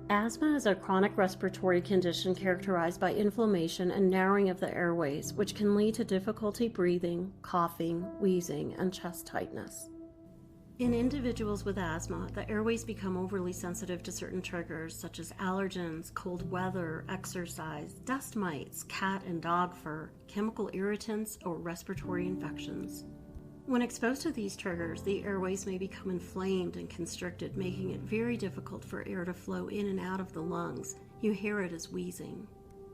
Asthma is a chronic respiratory condition characterized by inflammation and narrowing of the airways, which can lead to difficulty breathing, coughing, wheezing, and chest tightness. In individuals with asthma, the airways become overly sensitive to certain triggers such as allergens, cold weather, exercise, dust mites, cat and dog fur, chemical irritants, or respiratory infections. When exposed to these triggers, the airways may become inflamed and constricted, making it very difficult for air to flow in and out of the lungs. You hear it as wheezing.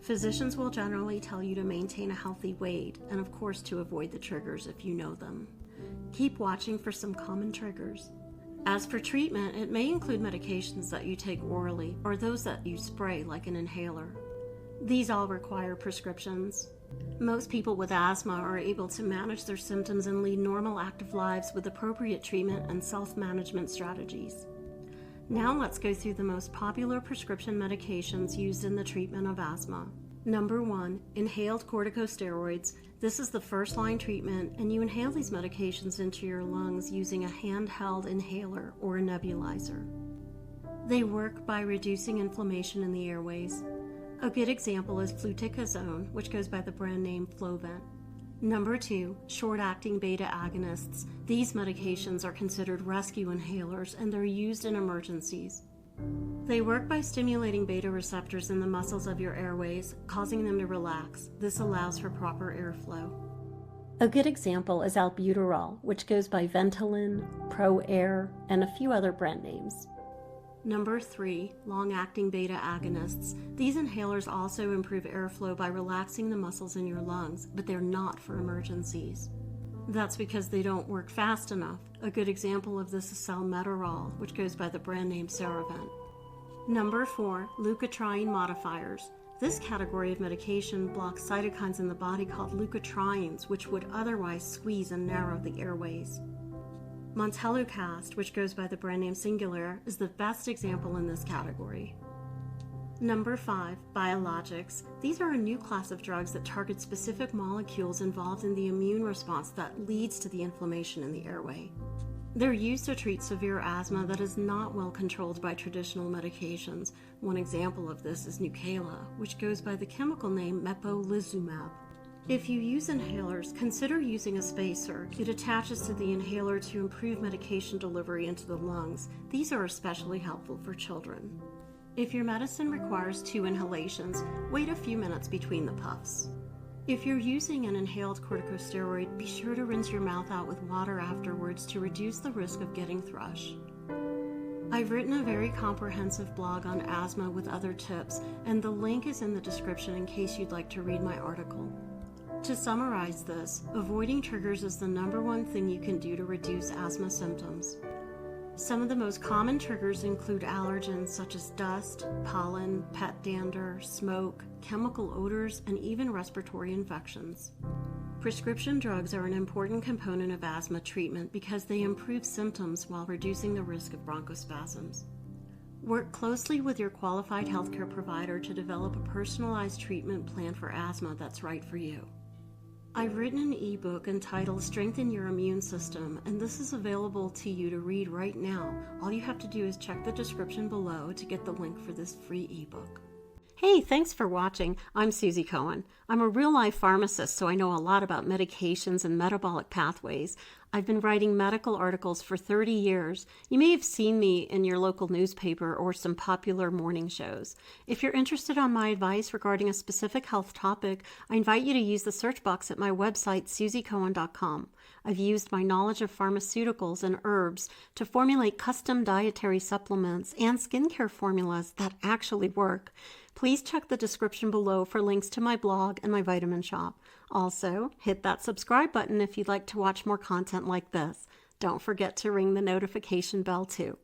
Physicians will generally tell you to maintain a healthy weight and, of course, to avoid the triggers if you know them. Keep watching for some common triggers. As for treatment, it may include medications that you take orally or those that you spray like an inhaler. These all require prescriptions. Most people with asthma are able to manage their symptoms and lead normal active lives with appropriate treatment and self-management strategies. Now let's go through the most popular prescription medications used in the treatment of asthma. Number 1, inhaled corticosteroids. This is the first-line treatment, and you inhale these medications into your lungs using a handheld inhaler or a nebulizer. They work by reducing inflammation in the airways. A good example is fluticasone, which goes by the brand name Flovent. Number 2, short-acting beta agonists. These medications are considered rescue inhalers, and they're used in emergencies. They work by stimulating beta receptors in the muscles of your airways, causing them to relax. This allows for proper airflow. A good example is albuterol, which goes by Ventolin, ProAir, and a few other brand names. Number 3, long-acting beta agonists. These inhalers also improve airflow by relaxing the muscles in your lungs, but they're not for emergencies. That's because they don't work fast enough. A good example of this is salmeterol, which goes by the brand name Ceravent. Number 4, leukotriene modifiers. This category of medication blocks cytokines in the body called leukotrienes, which would otherwise squeeze and narrow the airways. Montelukast, which goes by the brand name Singulair, is the best example in this category. Number 5, biologics. These are a new class of drugs that target specific molecules involved in the immune response that leads to the inflammation in the airway. They're used to treat severe asthma that is not well controlled by traditional medications. One example of this is Nucala, which goes by the chemical name mepolizumab. If you use inhalers, consider using a spacer. It attaches to the inhaler to improve medication delivery into the lungs. These are especially helpful for children. If your medicine requires 2 inhalations, wait a few minutes between the puffs. If you're using an inhaled corticosteroid, be sure to rinse your mouth out with water afterwards to reduce the risk of getting thrush. I've written a very comprehensive blog on asthma with other tips, and the link is in the description in case you'd like to read my article. To summarize this, avoiding triggers is the number one thing you can do to reduce asthma symptoms. Some of the most common triggers include allergens such as dust, pollen, pet dander, smoke, chemical odors, and even respiratory infections. Prescription drugs are an important component of asthma treatment because they improve symptoms while reducing the risk of bronchospasms. Work closely with your qualified healthcare provider to develop a personalized treatment plan for asthma that's right for you. I've written an ebook entitled Strengthen Your Immune System, and this is available to you to read right now. All you have to do is check the description below to get the link for this free ebook. Hey, thanks for watching. I'm Susie Cohen. I'm a real-life pharmacist, so I know a lot about medications and metabolic pathways. I've been writing medical articles for 30 years. You may have seen me in your local newspaper or some popular morning shows. If you're interested in my advice regarding a specific health topic, I invite you to use the search box at my website, susiecohen.com. I've used my knowledge of pharmaceuticals and herbs to formulate custom dietary supplements and skincare formulas that actually work. Please check the description below for links to my blog and my vitamin shop. Also, hit that subscribe button if you'd like to watch more content like this. Don't forget to ring the notification bell too.